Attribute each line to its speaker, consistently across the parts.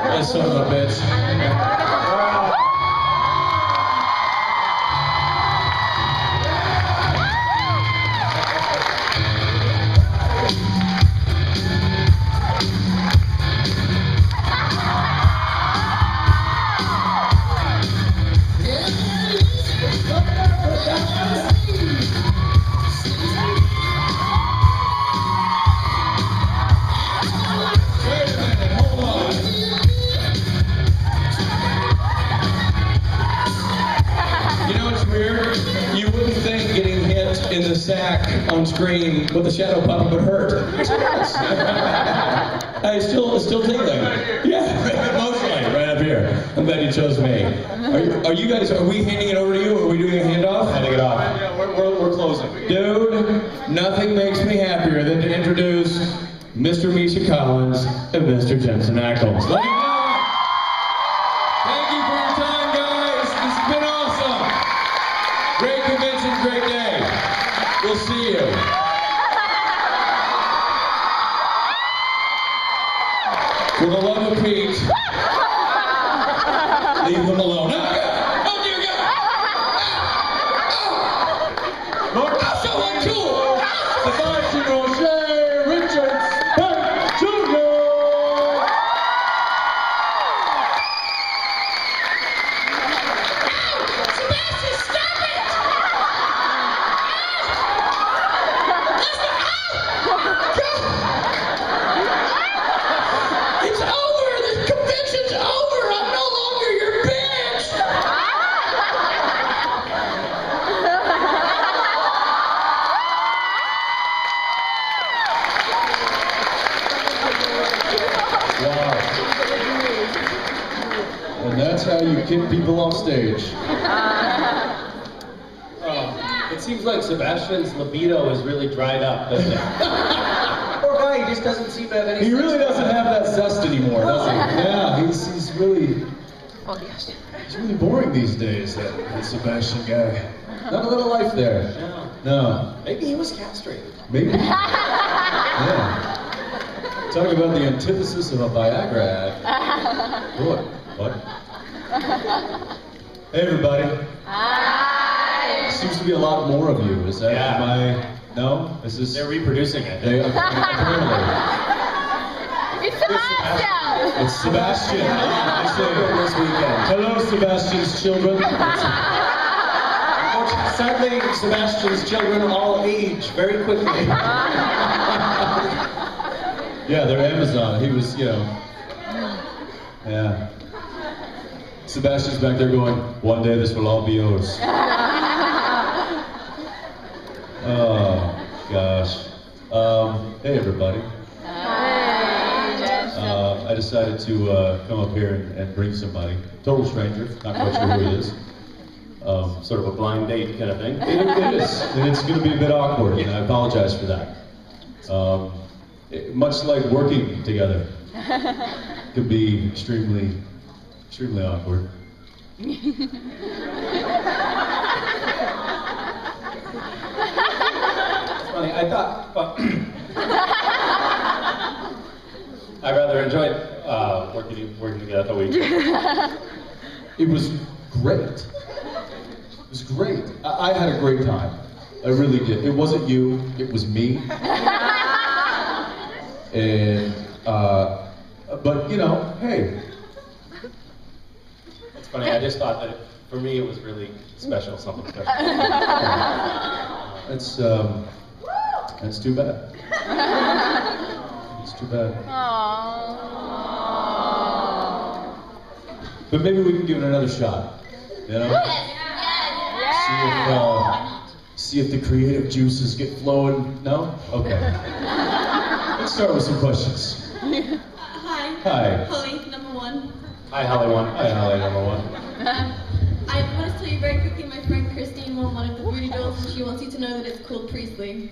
Speaker 1: That son of a bitch. In the sack on screen with the shadow puppet would hurt. I still tingling. Yeah, emotionally, right up here. I'm glad you chose me. Are you guys? Are we handing it over to you, or are we doing a handoff?
Speaker 2: Handing it off. Yeah, we're closing.
Speaker 1: Dude, nothing makes me happier than to introduce Mr. Misha Collins and Mr. Jensen Ackles. Thank you for your time, guys. This has been awesome. Great convention, great day. We'll see you. For the love of Pete, leave them alone. Oh, dear God! Mark, I'm so uncool!
Speaker 2: Sebastian O'Shea, Richard Spence Jr.
Speaker 3: Sebastian, stop it! It's over! The convention's over! I'm no longer your bitch!
Speaker 2: Wow. And that's how you kick people off stage.
Speaker 4: It seems like Sebastian's libido is really dried up, doesn't it? Poor guy, he just doesn't seem to have any.
Speaker 2: He really doesn't have that zest anymore, does he? Yeah, he's really boring these days, that Sebastian guy. Not a little life there. No.
Speaker 4: Maybe he was castrated.
Speaker 2: Maybe. Yeah. Talk about the antithesis of a Viagra ad. Boy, what? Hey, everybody.
Speaker 3: Hi!
Speaker 2: Seems to be a lot more of you. Is that no? Is this?
Speaker 4: They're reproducing it.
Speaker 2: They apparently.
Speaker 3: It's Sebastian!
Speaker 2: It's Sebastian.
Speaker 4: This weekend.
Speaker 2: Hello, Sebastian's children.
Speaker 4: Sadly, Sebastian's children all age very quickly.
Speaker 2: Yeah, they're Amazon. He was, yeah. Sebastian's back there going, one day this will all be yours. Oh, gosh. Hey, everybody.
Speaker 3: Hi!
Speaker 2: I decided to come up here and bring somebody. Total stranger, not quite sure who he is.
Speaker 4: Sort of a blind date kind of thing.
Speaker 2: It is, and it's going to be a bit awkward, and I apologize for that. Much like working together, could be extremely awkward.
Speaker 4: It's funny, I thought, I rather enjoyed working together the week.
Speaker 2: It was great. It was great. I had a great time. I really did. It wasn't you, it was me. And, but hey.
Speaker 4: It's funny, I just thought that for me it was really special, something special.
Speaker 2: That's too bad. It's too bad.
Speaker 3: Aww.
Speaker 2: But maybe we can give it another shot. See if the creative juices get flowing. No? Okay. Let's start with some questions.
Speaker 5: Hi.
Speaker 2: Hi.
Speaker 5: Holly, number one.
Speaker 4: Hi, Holly one.
Speaker 2: Hi, Holly, number one.
Speaker 5: I want to tell you very quickly, my friend Christine won one of the beauty dolls, and she wants you to know that it's called Priestley.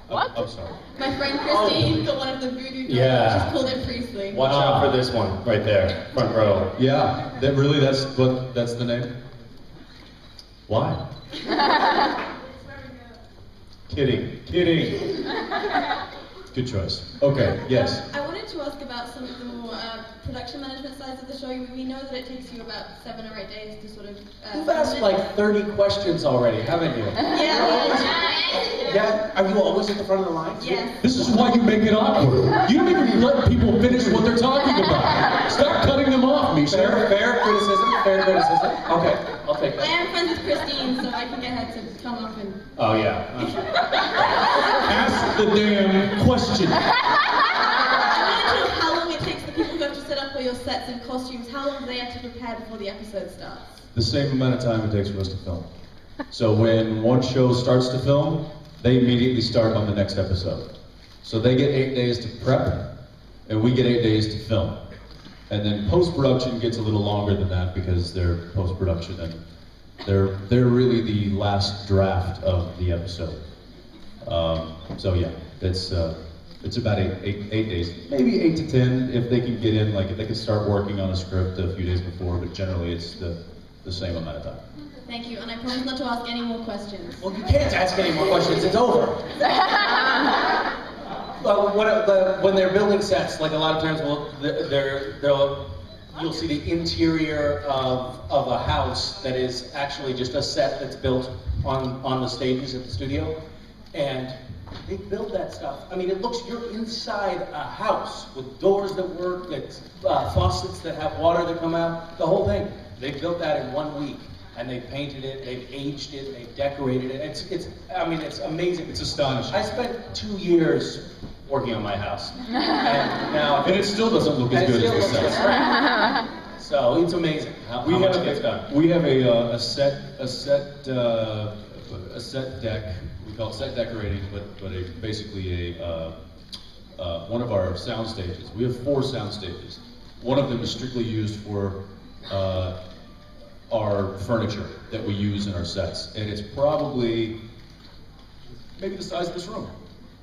Speaker 3: What?
Speaker 2: I'm sorry.
Speaker 5: My friend Christine got one of the voodoo dolls,
Speaker 4: Yeah.
Speaker 5: she's called it Priestley.
Speaker 4: Watch out for this one, right there, front row.
Speaker 2: Yeah, that's the name? Why? Kidding. Kidding. Good choice. Okay, yes.
Speaker 5: I wanted to ask about some of the more production management sides of the show. We know that it takes you about 7 or 8 days to sort of.
Speaker 4: You've asked like 30 questions already, haven't you?
Speaker 5: Yeah.
Speaker 4: Yeah. Are you always at the front of the line?
Speaker 5: Yes.
Speaker 2: This is why you make it awkward. You don't even let people finish what they're talking about. Stop cutting them off, Misha.
Speaker 4: Fair criticism. Fair criticism. Okay, I'll take
Speaker 5: I
Speaker 4: that.
Speaker 5: am friends with Christine, so I can get her to come up and.
Speaker 4: Oh yeah.
Speaker 2: Ask the damn question.
Speaker 5: I wanted to know how long it takes the people who have to set up all your sets and costumes. How long do they have to prepare before the episode starts?
Speaker 2: The same amount of time it takes for us to film. So when one show starts to film, they immediately start on the next episode. So they get 8 days to prep, and we get 8 days to film. And then post-production gets a little longer than that because they're post-production and they're really the last draft of the episode. So yeah, it's about eight days, maybe 8 to 10 if they can get in, like if they can start working on a script a few days before, but generally it's the same amount of time.
Speaker 5: Thank you, and I promise not to ask any more questions.
Speaker 4: Well, you can't ask any more questions. It's over. When they're building sets, like a lot of times, you'll see the interior of a house that is actually just a set that's built on the stages at the studio, and they build that stuff. I mean, it looks, you're inside a house with doors that work, with faucets that have water that come out, the whole thing. They built that in 1 week. And they've painted it, they've aged it, they've decorated it. It's amazing.
Speaker 2: It's astonishing.
Speaker 4: I spent 2 years working on my house, and now
Speaker 2: And it still doesn't look as good as this does.
Speaker 4: So it's amazing how much gets done.
Speaker 2: We have a set deck. We call it set decorating, but basically one of our sound stages. We have 4 sound stages. One of them is strictly used for our furniture that we use in our sets, and it's probably maybe the size of this room.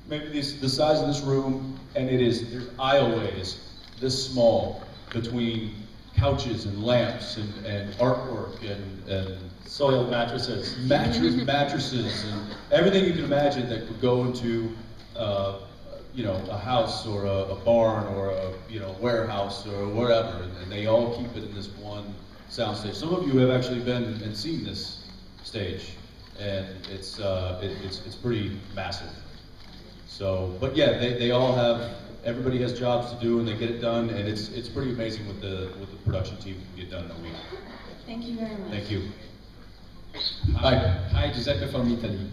Speaker 2: Maybe the size of this room, and there's aisleways this small between couches and lamps and artwork and
Speaker 4: Soiled mattresses.
Speaker 2: mattresses and everything you can imagine that could go into a house or a barn or a warehouse or whatever, and they all keep it in this one soundstage. Some of you have actually been and seen this stage, and it's pretty massive. So, but yeah, they all have. Everybody has jobs to do, and they get it done, and it's pretty amazing what the production team can get done in a week.
Speaker 5: Thank you very much.
Speaker 2: Thank you.
Speaker 6: Hi, Giuseppe from Italy.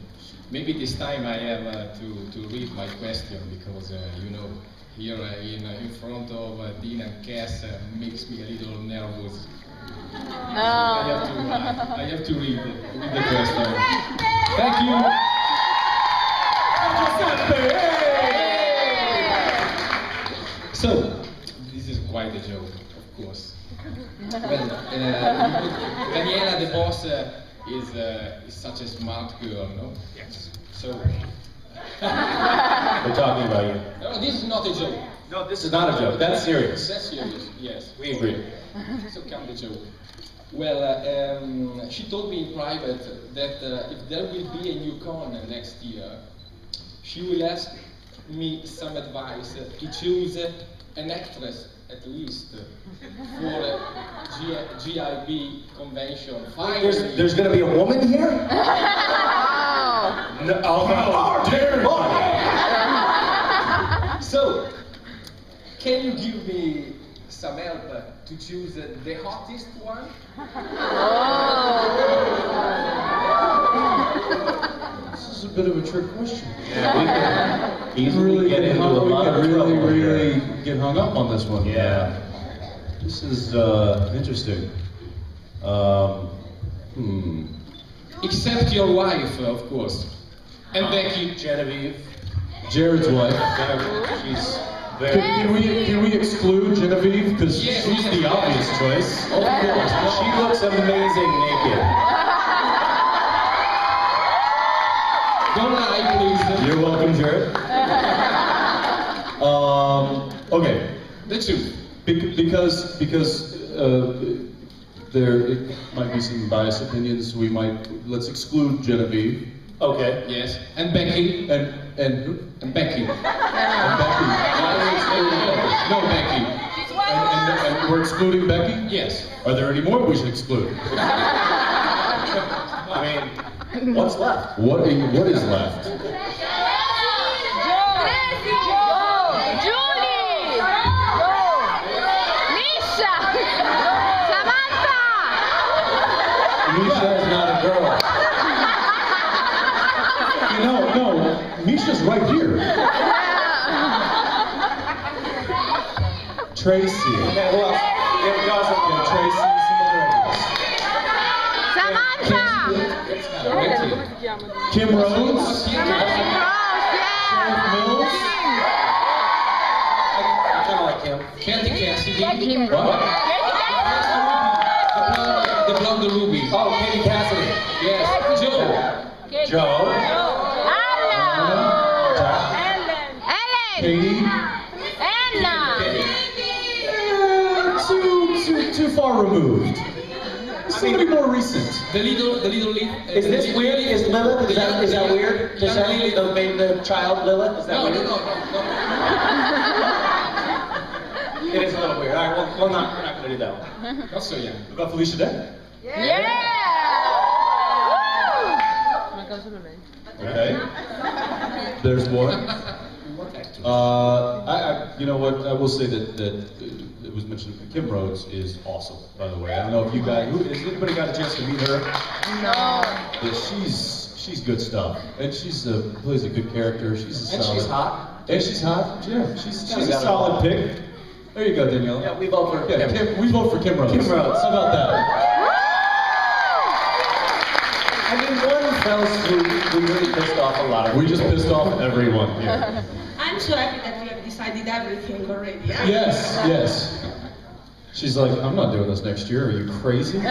Speaker 6: Maybe this time I have to read my question because here in front of Dean and Cass makes me a little nervous. I have to read the question. Thank you. So, this is quite a joke, of course. Well, Daniela, the boss, is such a smart girl, no? Yes. So.
Speaker 4: We're talking about you.
Speaker 6: No, this is not a joke.
Speaker 4: No, this is not a joke. That's serious.
Speaker 6: That's serious, yes.
Speaker 4: We agree.
Speaker 6: So come the joke. Well, she told me in private that if there will be a new con next year, she will ask me some advice to choose an actress at least for a GIB convention.
Speaker 4: There's going to be a woman here? No, how dare you!
Speaker 6: So, can you give me some help to choose the hottest one?
Speaker 2: This is a bit of a trick question.
Speaker 4: Yeah, we can easily get into a lot of trouble.
Speaker 2: Really get hung up on this one.
Speaker 4: Yeah.
Speaker 2: This is interesting.
Speaker 6: Except your wife, of course. And Becky.
Speaker 4: Genevieve.
Speaker 2: Jared's wife.
Speaker 4: She's very...
Speaker 2: Can we exclude Genevieve? Because
Speaker 6: Yeah,
Speaker 2: she's the obvious choice.
Speaker 4: Of course. She looks amazing naked.
Speaker 6: Don't lie, please.
Speaker 2: You're welcome, Jared. Okay.
Speaker 6: The truth.
Speaker 2: Because there it might be some biased opinions. Let's exclude Genevieve.
Speaker 4: Okay.
Speaker 6: Yes. And Becky.
Speaker 2: And who?
Speaker 6: And Becky.
Speaker 2: And Becky. No, Becky. And we're excluding Becky?
Speaker 6: Yes.
Speaker 2: Are there any more we should exclude?
Speaker 4: I mean, what's left?
Speaker 2: What is left? Misha is not a girl. No, Misha's right here. Tracy.
Speaker 4: Okay, who else? Yeah,
Speaker 2: Tracy, some other actors. Kim Rhodes. Sheriff Mills.
Speaker 4: I kind of like him.
Speaker 6: Candy Cassidy.
Speaker 2: What?
Speaker 6: The blonde Ruby.
Speaker 4: Oh, Katie Cassidy.
Speaker 6: Yes. Joe.
Speaker 4: Joe.
Speaker 2: Katie. Too far removed. Somebody more recent.
Speaker 6: The little lead.
Speaker 4: Is this weird? Is Lilith? Is that weird? Does that mean the child Lilith? Is that
Speaker 6: No,
Speaker 4: weird?
Speaker 6: no.
Speaker 4: It is a little weird. All right, well, we're not going to do that one.
Speaker 6: Not so young.
Speaker 2: What about Felicia Day? Okay. There's one. You know what? I will say that it was mentioned. Kim Rhodes is awesome, by the way. I don't know if you guys, has anybody got a chance to meet her? No. But she's good stuff, and plays a good character. She's
Speaker 4: And
Speaker 2: solid.
Speaker 4: she's hot.
Speaker 2: And she's hot. Yeah, she's
Speaker 4: Kinda
Speaker 2: a
Speaker 4: got it
Speaker 2: solid
Speaker 4: all.
Speaker 2: pick. There you go, Danielle.
Speaker 4: Yeah, we vote for
Speaker 2: Yeah,
Speaker 4: Kim.
Speaker 2: we vote for Kim Rhodes.
Speaker 4: Kim Rhodes.
Speaker 2: How about that?
Speaker 4: I mean, one fell swoop, we really pissed off a lot of
Speaker 2: We just pissed off everyone here.
Speaker 5: I'm so happy that we have decided everything already. Yeah?
Speaker 2: Yes. She's like, I'm not doing this next year. Are you crazy? All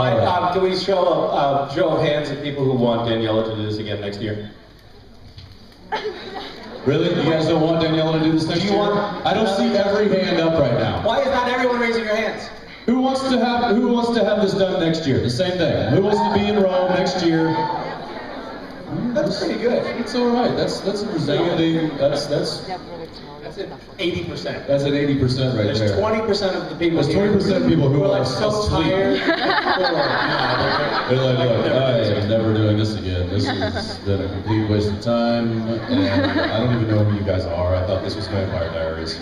Speaker 2: right.
Speaker 4: Can we show a show of hands of people who want Daniela to do this again next year?
Speaker 2: Really? You guys don't want Daniela to do this next
Speaker 4: Do you
Speaker 2: year?
Speaker 4: want-
Speaker 2: I don't see every hand up right now.
Speaker 4: Why is not everyone raising your hands?
Speaker 2: Who wants to have this done next year? The same thing. Who wants to be in Rome next year?
Speaker 4: That's pretty good.
Speaker 2: It's all right. That's a resounding. That's
Speaker 4: That's it. 80%.
Speaker 2: an 80% right
Speaker 4: There's
Speaker 2: there.
Speaker 4: 20% of the people.
Speaker 2: There's 20% of people who
Speaker 4: are
Speaker 2: are
Speaker 4: like so
Speaker 2: asleep.
Speaker 4: tired.
Speaker 2: They're like, look, I am never doing this again. This has been a complete waste of time, and I don't even know who you guys are. I thought this was Vampire Diaries.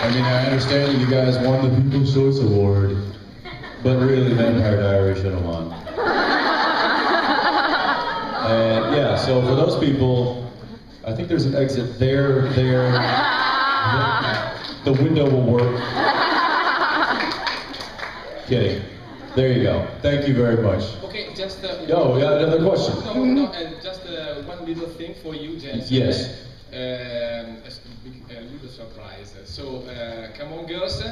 Speaker 2: I mean, I understand that you guys won the People's Choice Award, but really, Vampire Diaries should have won. And yeah, so for those people, I think there's an exit there. The window will work. Kidding. There you go. Thank you very much.
Speaker 6: Okay, just.
Speaker 2: Yo, we got another question.
Speaker 6: No, just one little thing for you, Jensen.
Speaker 2: Yes.
Speaker 6: A little surprise. So, come on, girls.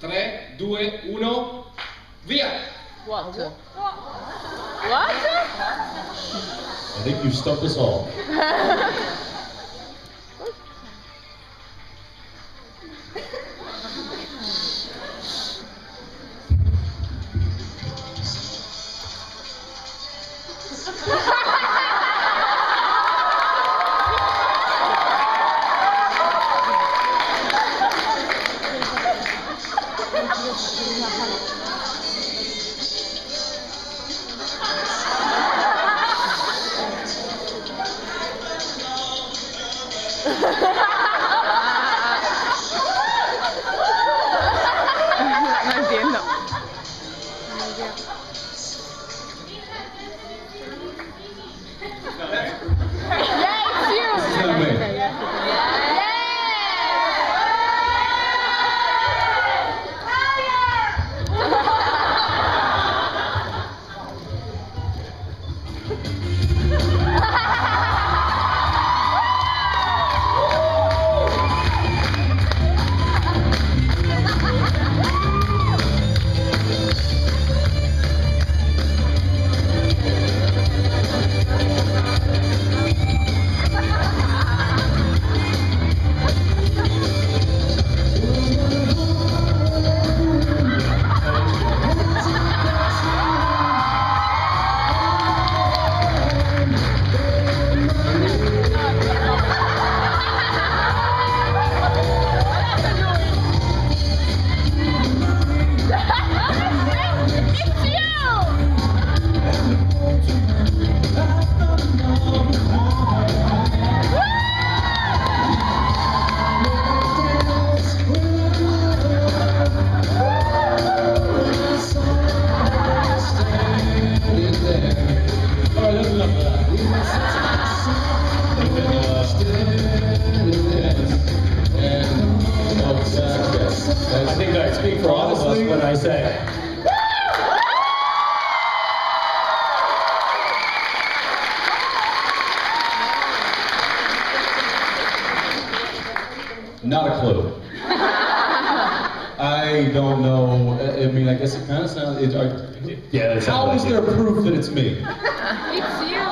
Speaker 6: 3, 2, 1, via!
Speaker 7: What? What?
Speaker 2: I think you've stumped us all.
Speaker 7: No entiendo.
Speaker 2: It's not me. honestly,
Speaker 8: what I say.
Speaker 2: not a clue. I don't know. I mean, I guess it kind of sounds.
Speaker 8: Yeah, that sounds
Speaker 2: How
Speaker 8: like
Speaker 2: is there proof that it's me?
Speaker 7: It's you.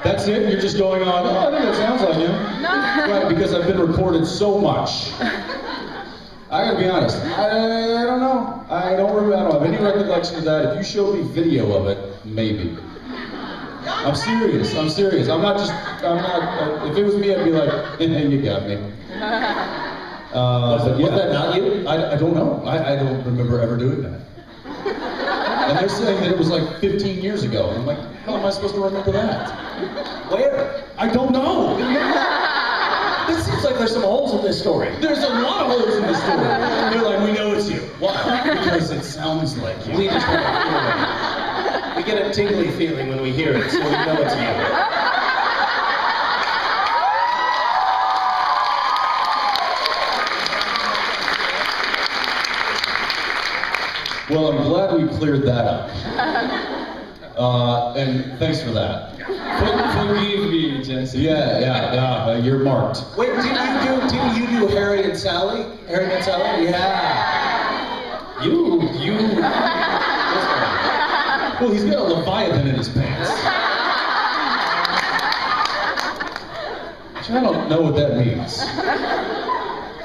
Speaker 2: That's it? You're just going on, oh, I think that sounds like him.
Speaker 7: No.
Speaker 2: Right, because I've been recorded so much. I gotta be honest, I don't know. I don't have any recollection of that. If you showed me video of it, maybe. I'm serious, I'm not, if it was me, I'd be like, you got me.
Speaker 8: Was that not you?
Speaker 2: I don't know. I don't remember ever doing that. And they're saying that it was like 15 years ago. And I'm like, how am I supposed to remember that?
Speaker 8: Where?
Speaker 2: I don't know.
Speaker 8: It seems like there's some holes in this story.
Speaker 2: There's a lot of holes in this story. They're like, we know it's you. Why? Because it sounds like you.
Speaker 8: We just want to feel it. We get a tingly feeling when we hear it, so we know it's you.
Speaker 2: Well, I'm glad we cleared that up. And thanks for that.
Speaker 6: Forgive me, Jensen.
Speaker 2: Yeah, you're marked.
Speaker 8: Wait, didn't you do Harry and Sally? Harry and Sally? Yeah. You.
Speaker 2: Well, he's got a Leviathan in his pants. Which I don't know what that means.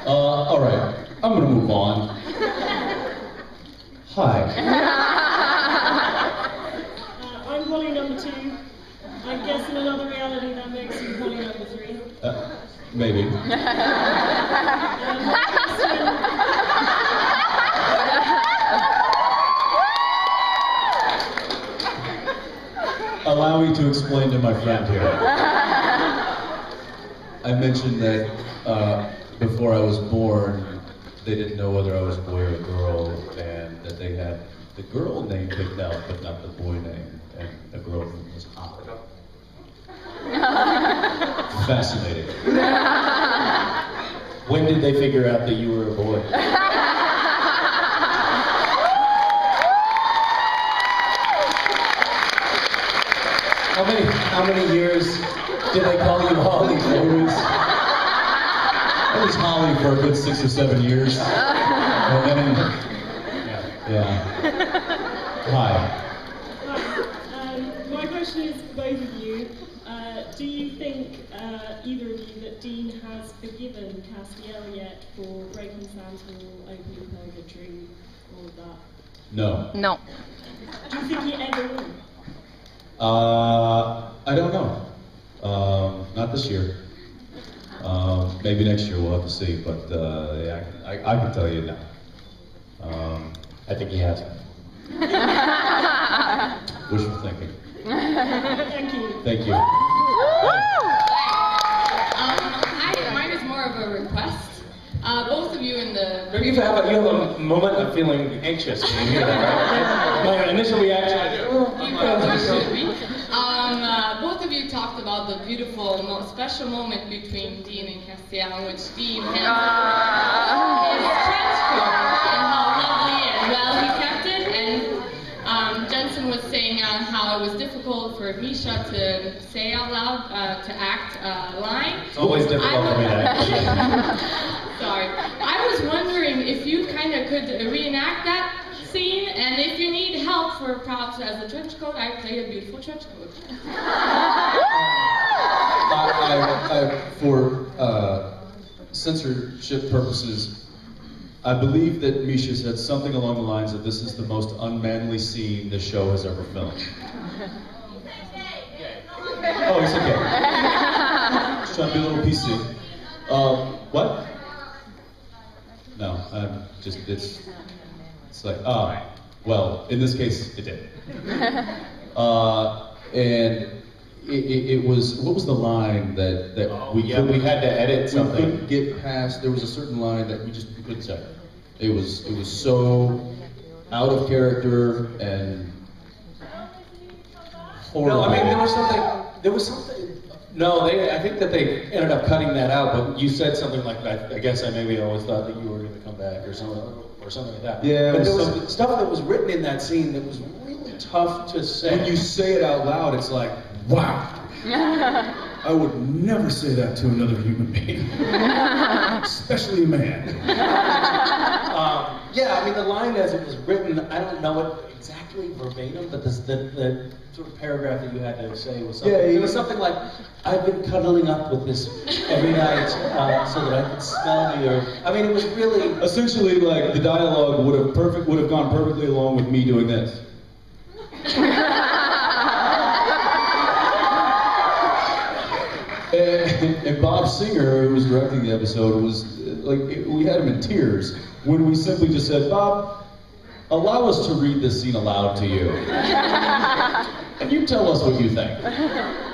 Speaker 2: All right, I'm gonna move on. Hi.
Speaker 9: I'm Holly number 2. I guess in another reality that makes you Holly number 3.
Speaker 2: Maybe. Allow me to explain to my friend here. I mentioned that before I was born, they didn't know whether I was a boy or a girl, and that they had the girl name picked out, but not the boy name, and the girl name was Hot. Fascinating.
Speaker 8: When did they figure out that you were a boy? How many years did they call you Holly?
Speaker 2: I was Holly for a good 6 or 7 years. And then, yeah. Hi.
Speaker 9: Hi. My question is for both of you. Do you think, either of you, that Dean has forgiven Castiel yet for breaking Sam's wall, opening purgatory, all of that?
Speaker 2: No.
Speaker 7: No.
Speaker 9: Do you think he ever will?
Speaker 2: I don't know. Not this year. Maybe next year, we'll have to see. But yeah, I can tell you now.
Speaker 8: I think he has.
Speaker 2: Wishful thinking.
Speaker 9: Thank you.
Speaker 2: Thank you.
Speaker 10: Hi, mine is more of a request. Both of you in the...
Speaker 8: You have a moment of feeling anxious when you hear that, right? My initial reaction is,
Speaker 10: You probably should be. Both of you talked about the beautiful, special moment between Dean and Castiel, in which Dean handed his trench coat and how lovely and well he kept it. And Jensen was saying how it was difficult for Misha to say out loud, to act a line.
Speaker 8: It's always difficult for me to act.
Speaker 10: Sorry. I was wondering if you kind of could reenact that scene, and if you need help for props as a trench coat, I play a beautiful trench coat.
Speaker 2: For censorship purposes, I believe that Misha said something along the lines of, this is the most unmanly scene the show has ever filmed. Oh, he's okay. Just trying to be a little PC. What? No, I'm just, it's like, well, in this case, it did. And it was, what was the line that we
Speaker 8: had to edit something.
Speaker 2: We couldn't get past. There was a certain line that we couldn't say. It was so out of character and horrible.
Speaker 8: No, I mean there was something No, I think that they ended up cutting that out, but you said something like that. I guess I maybe always thought that you were going to come back or something like that.
Speaker 2: Yeah,
Speaker 8: but there was stuff that was written in that scene that was really tough to say.
Speaker 2: When you say it out loud, it's like, wow. I would never say that to another human being, especially a man.
Speaker 8: Yeah, I mean, the line as it was written, I don't know it exactly verbatim, but the sort of paragraph that you had to say was something. It was something like, I've been cuddling up with this every night so that I could smell you. I mean, it was really...
Speaker 2: Essentially, like, the dialogue would have gone perfectly along with me doing this. And Bob Singer, who was directing the episode, was like, we had him in tears when we simply just said, Bob, allow us to read this scene aloud to you. And you tell us what you think.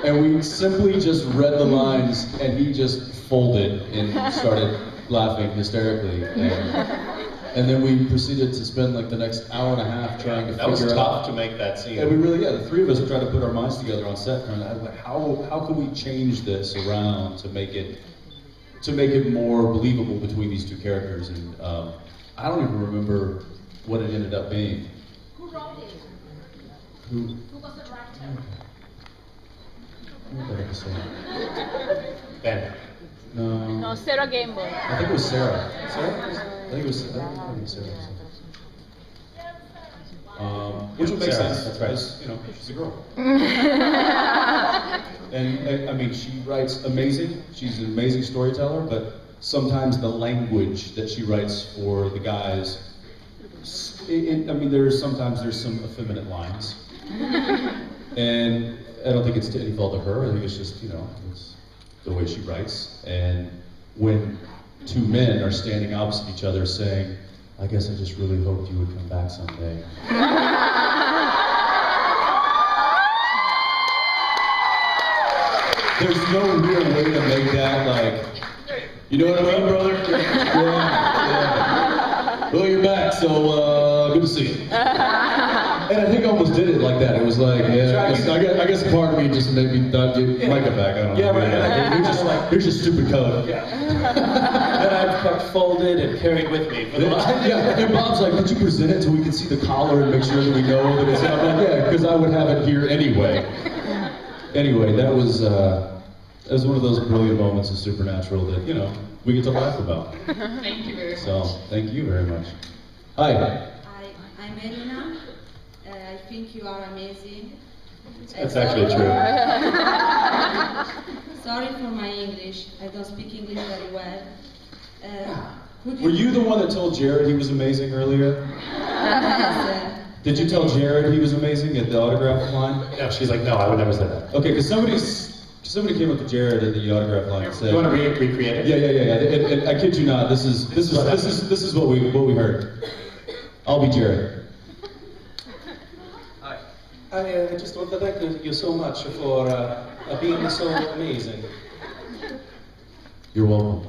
Speaker 2: And we simply just read the lines, and he just folded and started laughing hysterically. And then we proceeded to spend like the next hour and a half trying to figure out.
Speaker 8: That was tough to make that scene.
Speaker 2: And we really, the three of us tried to put our minds together on set, trying to like, how can we change this around to make it more believable between these two characters. And I don't even remember what it ended up being.
Speaker 5: Who wrote it?
Speaker 2: Who
Speaker 5: Was the writer?
Speaker 8: Ben.
Speaker 7: No, Sarah Gamble.
Speaker 2: I think it was Sarah. Sarah? I think it was Sarah. Which would make sense.
Speaker 8: That's right.
Speaker 2: Because, you know, she's a girl. And I mean, she writes amazing. She's an amazing storyteller, but sometimes the language that she writes for the guys, I mean, there's some effeminate lines. And I don't think it's to any fault of her. I think it's just, you know, it's the way she writes. And when two men are standing opposite each other saying, I guess I just really hoped you would come back someday. There's no real way to make that, like, you know what I mean, brother? Yeah. Well, you're back, so good to see you. And I think I almost did it like that. It was like, yeah, I guess part of me just made me not get might get back. I don't know.
Speaker 8: Yeah, right.
Speaker 2: You're just like, here's your stupid code.
Speaker 8: Yeah. That I've kept folded and carried with me for the last.
Speaker 2: Yeah, and Bob's like, could you present it so we can see the collar and make sure that we know that it's not? I'm like, yeah, because I would have it here anyway. Anyway, that was one of those brilliant moments of Supernatural that, you know, we get to laugh about.
Speaker 10: Thank you very much.
Speaker 2: So, thank you very much. Hi.
Speaker 5: I'm Elena. I think you are amazing.
Speaker 2: That's actually true.
Speaker 5: Sorry for my English. I don't speak English very well.
Speaker 2: Were you the one that told Jared he was amazing earlier?
Speaker 5: Yes,
Speaker 2: Did you tell Jared he was amazing at the autograph line?
Speaker 8: No, she's like, no, I would never say that.
Speaker 2: Okay, because somebody came up to Jared at the autograph line and said,
Speaker 8: You want to recreate it?
Speaker 2: Yeah. And I kid you not, this is what we heard. I'll be Jared.
Speaker 8: I just want to thank you so much for being so amazing.
Speaker 2: You're welcome.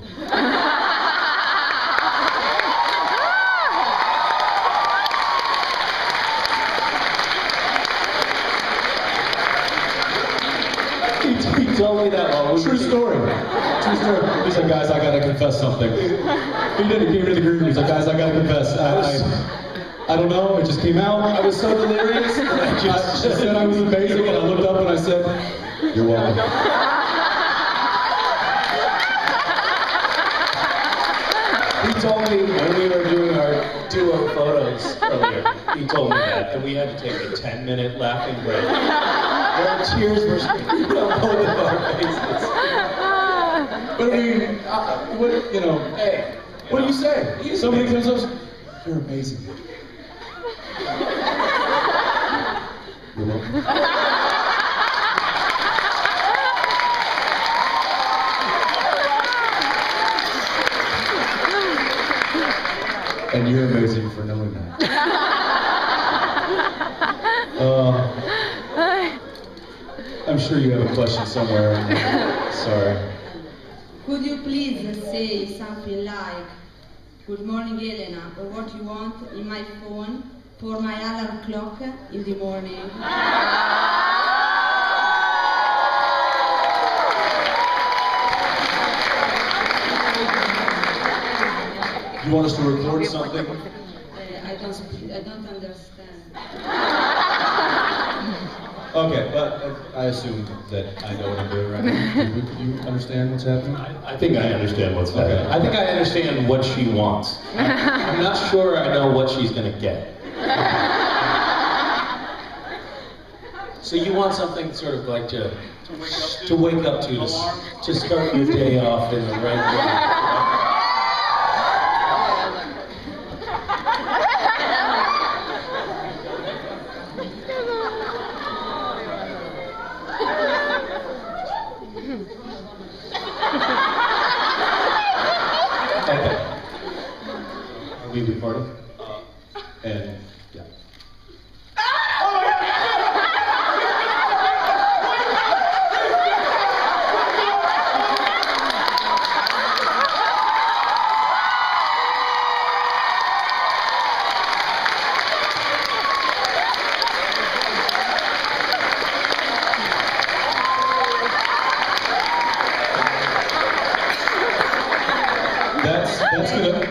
Speaker 8: He told me that while
Speaker 2: True story. He's like, guys, I gotta confess something. He did it, came into the group, he's like, guys, I gotta confess. I don't know, it just came out. I was so delirious. I just said I was amazing, and I looked up and I said, you're welcome.
Speaker 8: He told me when we were doing our duo photos earlier, he told me that, and we had to take a 10-minute laughing break. Where tears were streaming down both of our faces.
Speaker 2: But I mean, what, you know,
Speaker 8: Hey,
Speaker 2: what do you say? Somebody comes up, you're amazing. You're welcome. And you're amazing for knowing that. I'm sure you have a question somewhere. Sorry.
Speaker 5: Could you please say something like, good morning, Elena, or what you want in my phone for my alarm clock in the morning?
Speaker 2: you want us to record something?
Speaker 5: I don't understand.
Speaker 2: Okay, but I assume that I know what I'm doing right now. Do you understand what's happening?
Speaker 8: I think I understand what's happening.
Speaker 2: Okay.
Speaker 8: I think I understand what she wants. I'm not sure I know what she's gonna get. So you want something sort of like to wake up to start your day off in the right way. Okay. Are we recording?
Speaker 2: And yeah.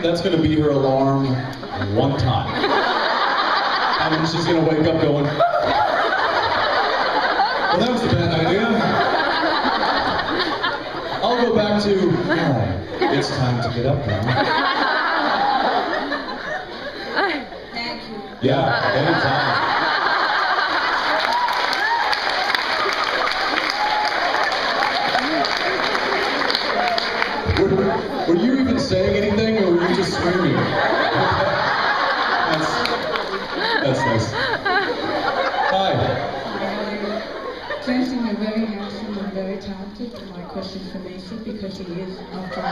Speaker 2: That's gonna be her alarm one time. And then she's gonna wake up going, well, that was a bad idea. I'll go back to, oh, it's time to get up now.
Speaker 5: Thank you.
Speaker 2: Yeah, anytime. Were you even saying anything, or were you just screaming? That's nice. Hi.
Speaker 11: Jensen, you're very handsome and very talented. My question for Misha, because he is after I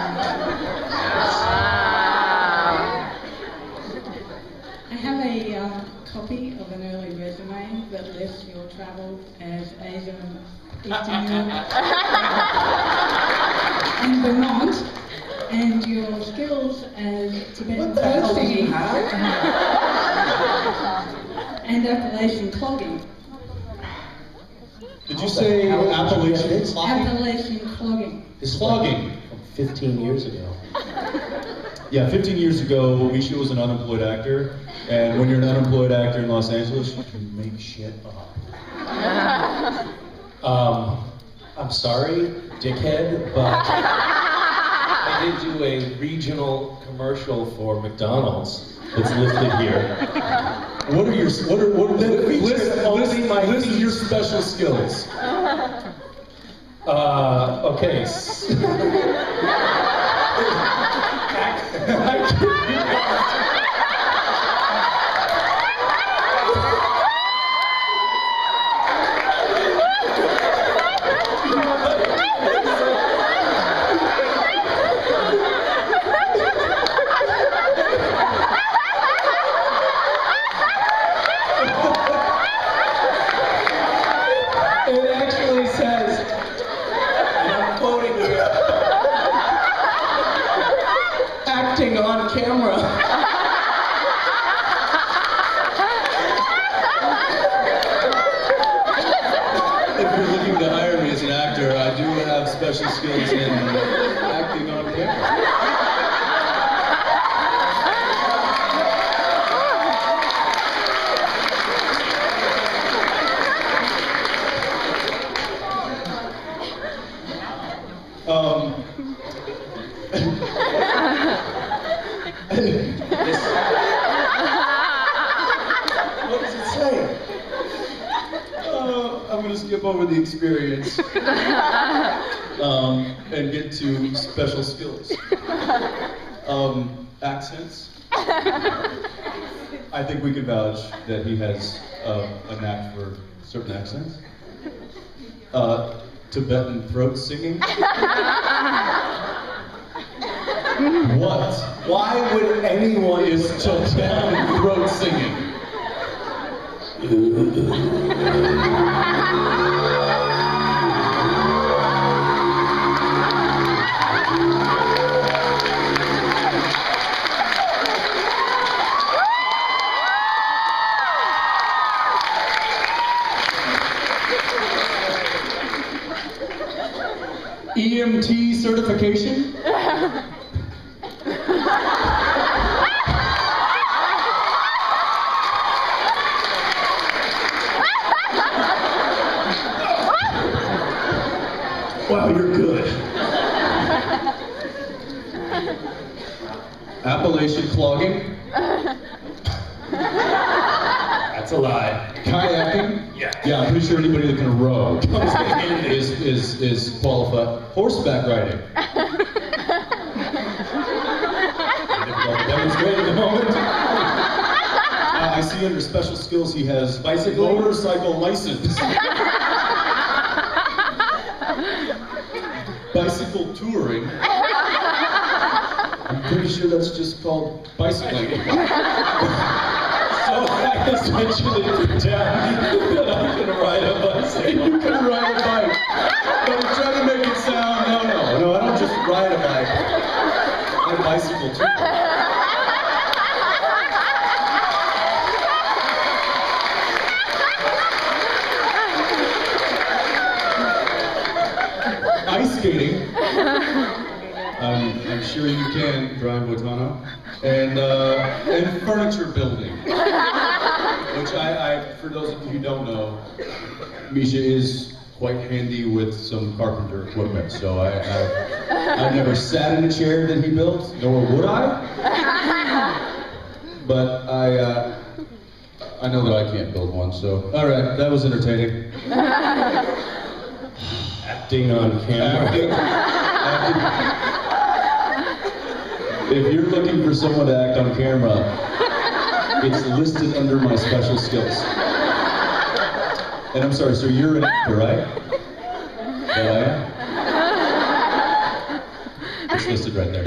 Speaker 11: have a copy of an early resume that lists your travel as Asian, Eastern Europe, and Vermont, and your skills as Tibetan throat singing and Appalachian clogging.
Speaker 2: Did you say Appalachian clogging?
Speaker 11: Appalachian clogging.
Speaker 8: This is
Speaker 2: Clogging.
Speaker 8: from 15 years ago.
Speaker 2: Yeah, 15 years ago, Misha was an unemployed actor, and when you're an unemployed actor in Los Angeles, you can make shit up.
Speaker 8: I'm sorry, dickhead, but I did do a regional commercial for McDonald's that's listed here.
Speaker 2: What are your list
Speaker 8: feet.
Speaker 2: your special skills?
Speaker 8: Okay. It actually says, and I'm quoting here, acting on camera.
Speaker 2: If you're looking to hire me as an actor, I do have special skills in acting on camera. What does it say? I'm going to skip over the experience and get to special skills. Accents. I think we can vouch that he has a knack for certain accents. Tibetan throat singing. What?
Speaker 8: Why would anyone
Speaker 2: Is Tibetan throat singing? EMT certification? Appalachian clogging.
Speaker 8: That's a lie.
Speaker 2: Kayaking.
Speaker 8: Yeah.
Speaker 2: Yeah, I'm pretty sure anybody that can row comes in is qualified. Horseback riding. Difficult to demonstrate at the moment. I see under special skills he has motorcycle license. Bicycle touring. I'm pretty sure that's just called bicycling. So I essentially pretend that I can ride a bicycle. You can ride a bike. But I'm trying to make it sound, no, I don't just ride a bike. I bicycle too. Ice skating. I'm sure you can, Brian Boitano. And furniture building. Which for those of you who don't know, Misha is quite handy with some carpenter equipment. So I've never sat in a chair that he built, nor would I. But I know that I can't build one, so all right, that was entertaining. Acting on camera. If you're looking for someone to act on camera, it's listed under my special skills. And I'm sorry, so you're an actor, right? Yeah, I am. It's listed right there.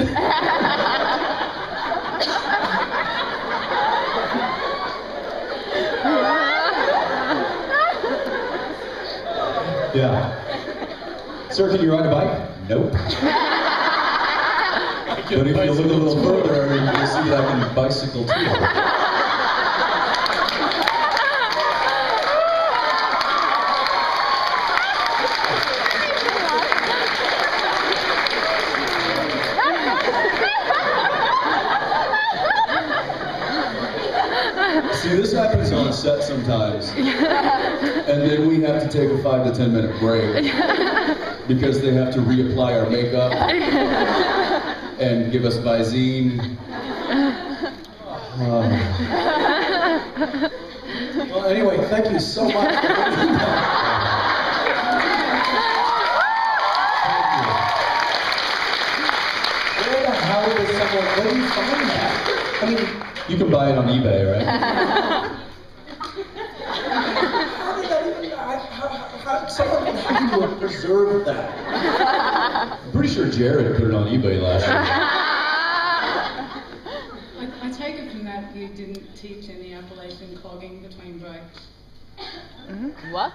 Speaker 2: Yeah. Sir, can you ride a bike? Nope. But if you look a little further, you'll see that I can bicycle too. See, this happens on set sometimes. And then we have to take a 5 to 10 minute break because they have to reapply our makeup and give us Visine. Well, anyway, thank you so much for doing that. Where the hell does someone, where do you find that? I mean, you can buy it on eBay, right? How someone would have to have preserved that? I'm pretty sure Jared put it on eBay last year.
Speaker 11: I take it from that you didn't teach any Appalachian clogging between breaks.
Speaker 7: What?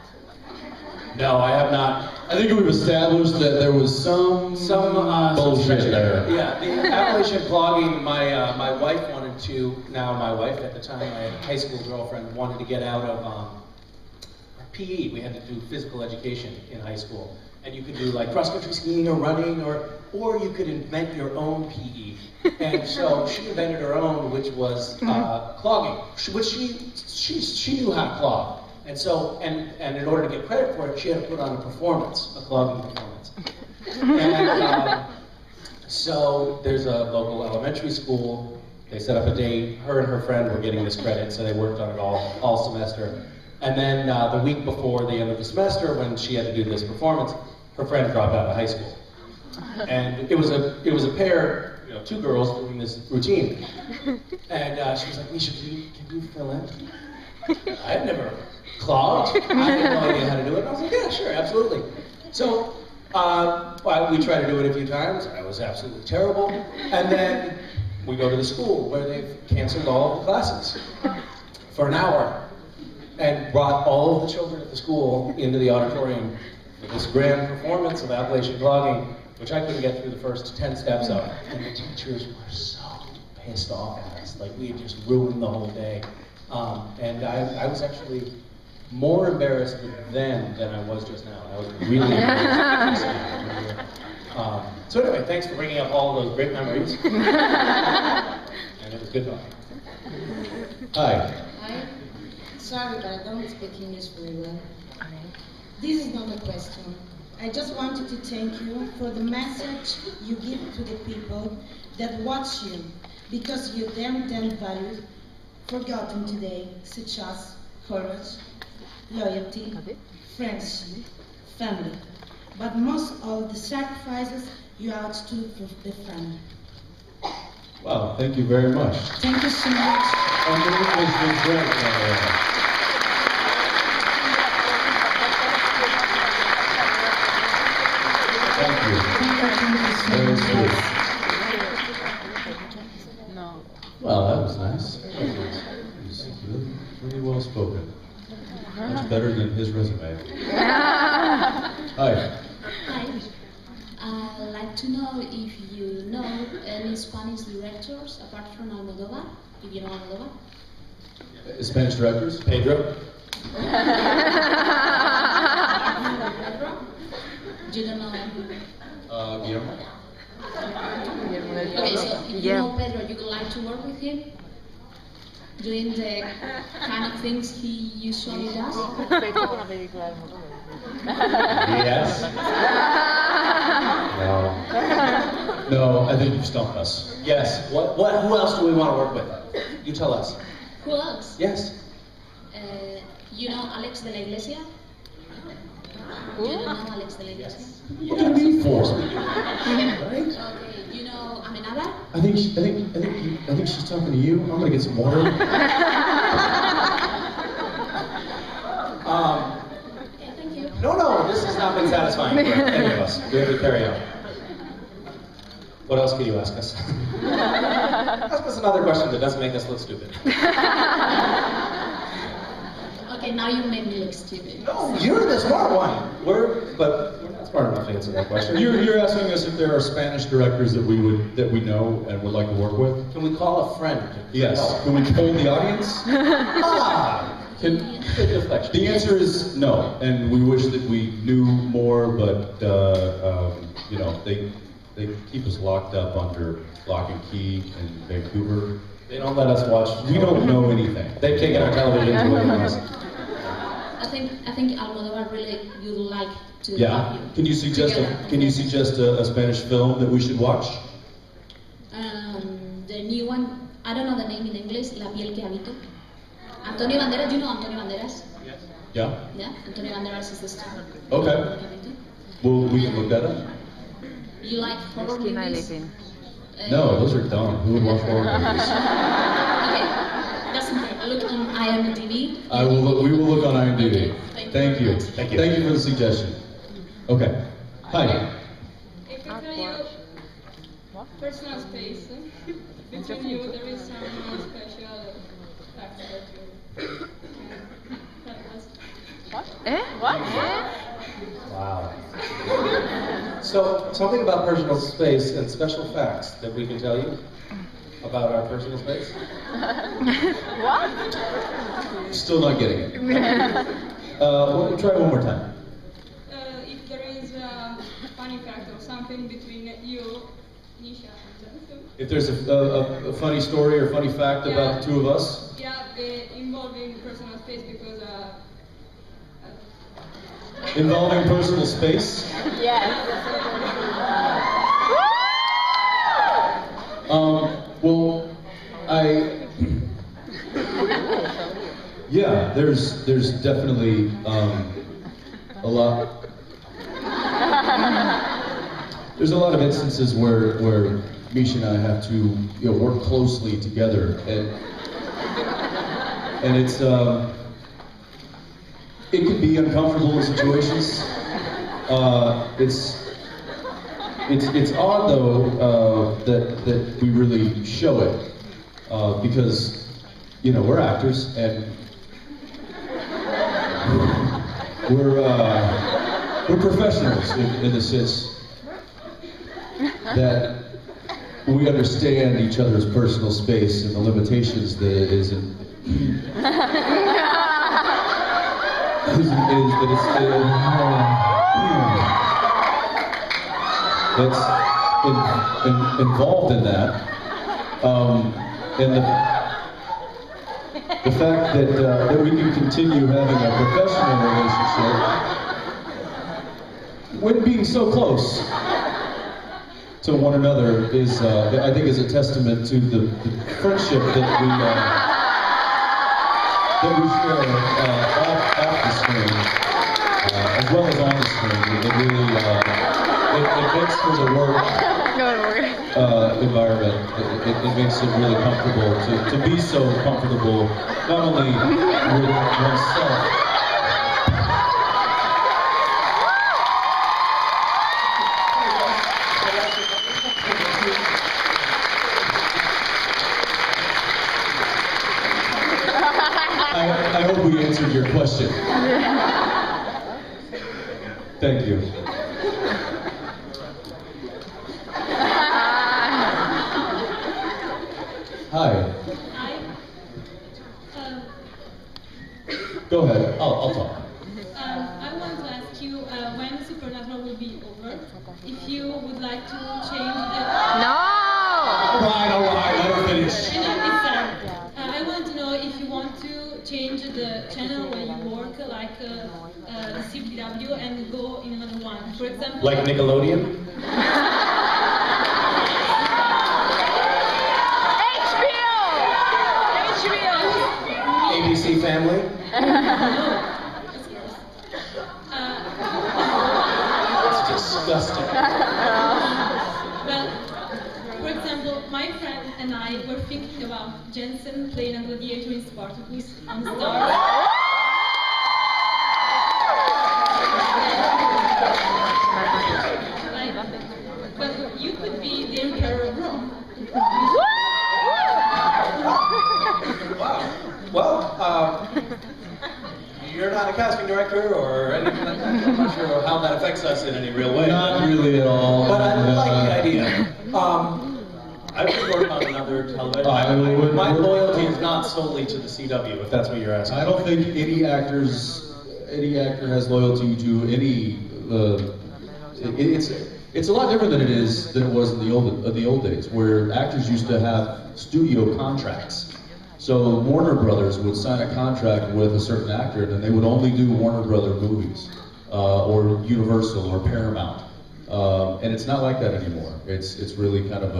Speaker 8: No, I have not.
Speaker 2: I think we've established that there was some bullshit there.
Speaker 8: Yeah, the Appalachian clogging, my wife wanted to, now my wife at the time, my high school girlfriend, wanted to get out of PE. We had to do physical education in high school. And you could do like cross-country skiing or running, or you could invent your own PE. And so she invented her own, which was clogging, which she knew how to clog. And so, and in order to get credit for it, she had to put on a performance, a clogging performance. And so there's a local elementary school. They set up a date. Her and her friend were getting this credit, so they worked on it all semester. And then the week before the end of the semester, when she had to do this performance, her friend dropped out of high school. And it was a pair, two girls doing this routine. And she was like, Misha, can you fill in? I had never clogged. I had no idea how to do it. And I was like, yeah, sure, absolutely. So we tried to do it a few times. I was absolutely terrible. And then we go to the school where they've canceled all the classes for an hour and brought all of the children at the school into the auditorium for this grand performance of Appalachian clogging, which I couldn't get through the first 10 steps of. And the teachers were so pissed off at us. Like, we had just ruined the whole day. And I was actually more embarrassed then than I was just now. I was really embarrassed. So anyway, thanks for bringing up all of those great memories. And it was good talking.
Speaker 2: Hi.
Speaker 12: Hi. Sorry, but I don't speak English very well. This is not a question. I just wanted to thank you for the message you give to the people that watch you. because you damn values forgotten today, such as courage, loyalty, friendship, family, but most of the sacrifices you outstood for the family.
Speaker 2: Wow, thank you very much.
Speaker 12: Thank you so much.
Speaker 2: And the English was great. Thank you. Very sweet.
Speaker 7: No.
Speaker 2: Well, that was nice. That was nice. It was really, really well spoken. Much better than his resume. Hi.
Speaker 13: Hi. I'd like to know if you know any Spanish directors apart from Almodóvar, if you know Almodóvar.
Speaker 2: Spanish directors? Pedro?
Speaker 13: Pedro? You don't know him?
Speaker 2: Guillermo?
Speaker 13: Okay, so if you know Pedro, you would like to work with him? Doing the kind of things he usually does?
Speaker 2: Yes. No. No, I think you've stumped us.
Speaker 4: Yes. Who else do we want to work with? You tell us.
Speaker 13: Who else?
Speaker 4: Yes.
Speaker 13: You know Alex de la Iglesia? You don't know Alex de la Iglesia?
Speaker 2: What can we force me?
Speaker 13: Right? Okay, you know Amenábar?
Speaker 2: I think she's talking to you. I'm gonna get some water.
Speaker 13: Okay, thank you.
Speaker 4: No, this has not been satisfying for any of us. We have to carry on. What else can you ask us? Ask us another question that doesn't make us look stupid.
Speaker 13: Okay, now you made me look stupid.
Speaker 4: No, you're the smart one. We're not smart enough to answer that question.
Speaker 2: You're asking us if there are Spanish directors that we know and would like to work with?
Speaker 4: Can we call a friend?
Speaker 2: Yes. Can we poll the audience?
Speaker 4: Good deflection.
Speaker 2: The answer is no, and we wish that we knew more, but you know, they keep us locked up under lock and key in Vancouver.
Speaker 4: They don't let us watch.
Speaker 2: We don't know anything.
Speaker 4: They've taken our televisions away from us.
Speaker 13: I think Almodóvar really would like to have
Speaker 2: Yeah.
Speaker 13: you.
Speaker 2: Can you suggest a Spanish film that we should watch?
Speaker 13: The new one, I don't know the name in English, La piel que habito. Antonio Banderas, you know Antonio Banderas?
Speaker 2: Yeah.
Speaker 13: Yeah, Antonio Banderas is the star.
Speaker 2: Okay. Well, we can look that up.
Speaker 13: You like horror movies?
Speaker 2: No, those are dumb. Who would watch horror movies?
Speaker 13: Okay, doesn't matter. Look on IMDb.
Speaker 2: We will look on IMDb.
Speaker 13: Okay,
Speaker 2: Thank you. Thank you for the suggestion. Okay. Hi.
Speaker 9: If we tell you personal space between you, there is some special fact about you.
Speaker 7: What? What?
Speaker 4: Wow. So, something about personal space and special facts that we can tell you about our personal space?
Speaker 7: What?
Speaker 4: Still not getting it. Try one more time.
Speaker 9: If there is a funny fact or something between you, Misha, and Jensen.
Speaker 2: If there's a funny story or funny fact about the two of us?
Speaker 9: Yeah, involving personal space because
Speaker 2: Involving personal space?
Speaker 7: Yes.
Speaker 2: Well, yeah, there's definitely a lot. There's a lot of instances where Misha and I have to work closely together, and it's it can be uncomfortable in situations. It's odd though that we really show it because we're actors and we're professionals in the sense that we understand each other's personal space and the limitations that is that's involved in that, and the fact that we can continue having a professional relationship when being so close to one another is, I think, is a testament to the friendship that we share off the screen, as well as on the screen. It really it makes for the work environment. It makes it really comfortable to be so comfortable, not only with oneself. I hope we answered your question. Thank you. Hi.
Speaker 9: Hi.
Speaker 2: Go ahead. I'll talk.
Speaker 9: I want to ask you when Supernatural will be over, if you would like to change the...
Speaker 7: No!
Speaker 2: All right, let her finish.
Speaker 9: I want to know if you want to change the channel where you work, like the CBW, and go in another one. For example...
Speaker 8: Like Nickelodeon? ABC Family? That's disgusting.
Speaker 9: Well, for example, my friend and I were thinking about Jensen playing a gladiator in Spartacus on Star. But you could be the Emperor of Rome.
Speaker 8: Wow. Well, you're not a casting director or anything like that. I'm not sure how that affects us in any real way.
Speaker 2: Not really at all.
Speaker 8: But I like the idea. I would work on another television. My loyalty is not solely to the CW, if that's what you're asking.
Speaker 2: I don't think any actor has loyalty to any. It's a lot different than it was in the old days, where actors used to have studio contracts. So Warner Brothers would sign a contract with a certain actor, and then they would only do Warner Brother movies, or Universal or Paramount. And it's not like that anymore. It's really kind of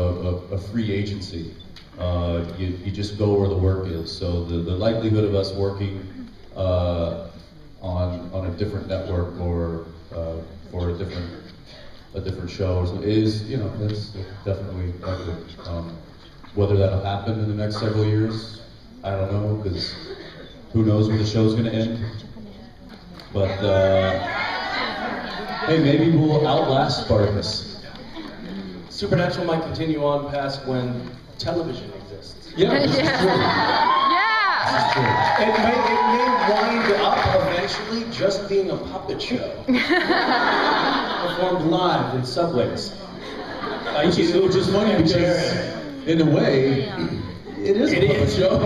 Speaker 2: a free agency. You just go where the work is. So the likelihood of us working on a different network or for a different show is, it's definitely likely. Whether that'll happen in the next several years, I don't know, because who knows when the show's going to end. But hey, maybe we'll outlast Spartacus.
Speaker 8: Supernatural might continue on past when television exists.
Speaker 2: Yeah, this is true. This is true.
Speaker 8: It may wind up eventually just being a puppet show. Performed live in subways.
Speaker 2: Which is funny because, in a way, it is a puppet show.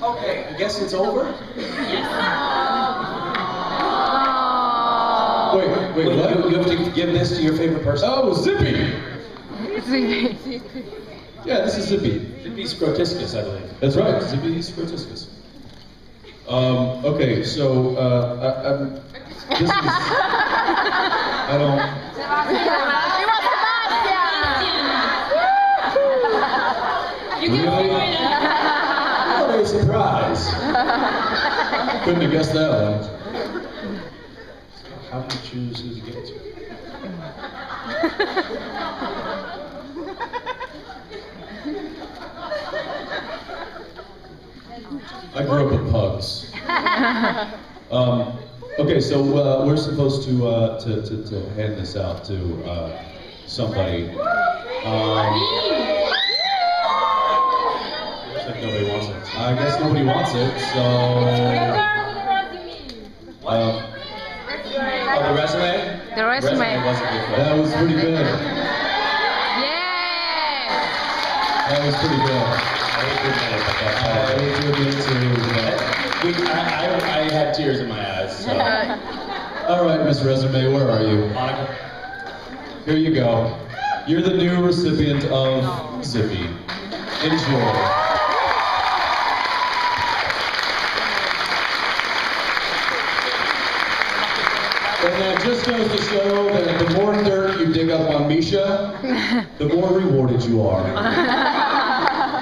Speaker 8: Okay, I guess it's over?
Speaker 2: Wait, what?
Speaker 8: You have to give this to your favorite person?
Speaker 2: Oh, Zippy! Yeah, this is Zippy.
Speaker 8: Zippy Scrotiscus, I believe.
Speaker 2: That's right, Zippy Scrotiscus. Okay, so, this is... I don't...
Speaker 9: Really?
Speaker 8: What a surprise!
Speaker 2: Couldn't have guessed that one.
Speaker 8: How do you choose who to give it to?
Speaker 2: I grew up with pugs. Okay, so we're supposed to hand this out to somebody.
Speaker 8: Looks like nobody wants it.
Speaker 2: I guess nobody wants it, so...
Speaker 8: Oh, the resume?
Speaker 7: The resume.
Speaker 8: Wasn't good.
Speaker 2: That was pretty good.
Speaker 7: Yeah!
Speaker 2: That was pretty good.
Speaker 8: I had tears in my eyes. So.
Speaker 2: All right, Miss Resume, where are you?
Speaker 8: Monica?
Speaker 2: Here you go. You're the new recipient of Zippy. Enjoy. And that just goes to show that the more dirt you dig up on Misha, the more rewarded you are.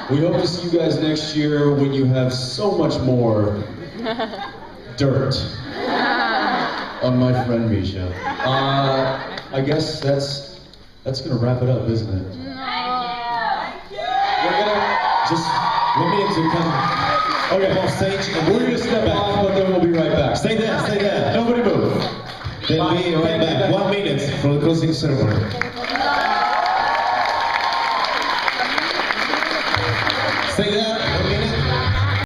Speaker 2: We hope to see you guys next year when you have so much more dirt on my friend Misha. I guess that's gonna wrap it up, isn't it? We're gonna just let me into come. Okay, off stage, and we're gonna step off, but then we'll be right back. Stay there, stay there. Nobody move.
Speaker 14: They'll be right back. 1 minute for the closing ceremony.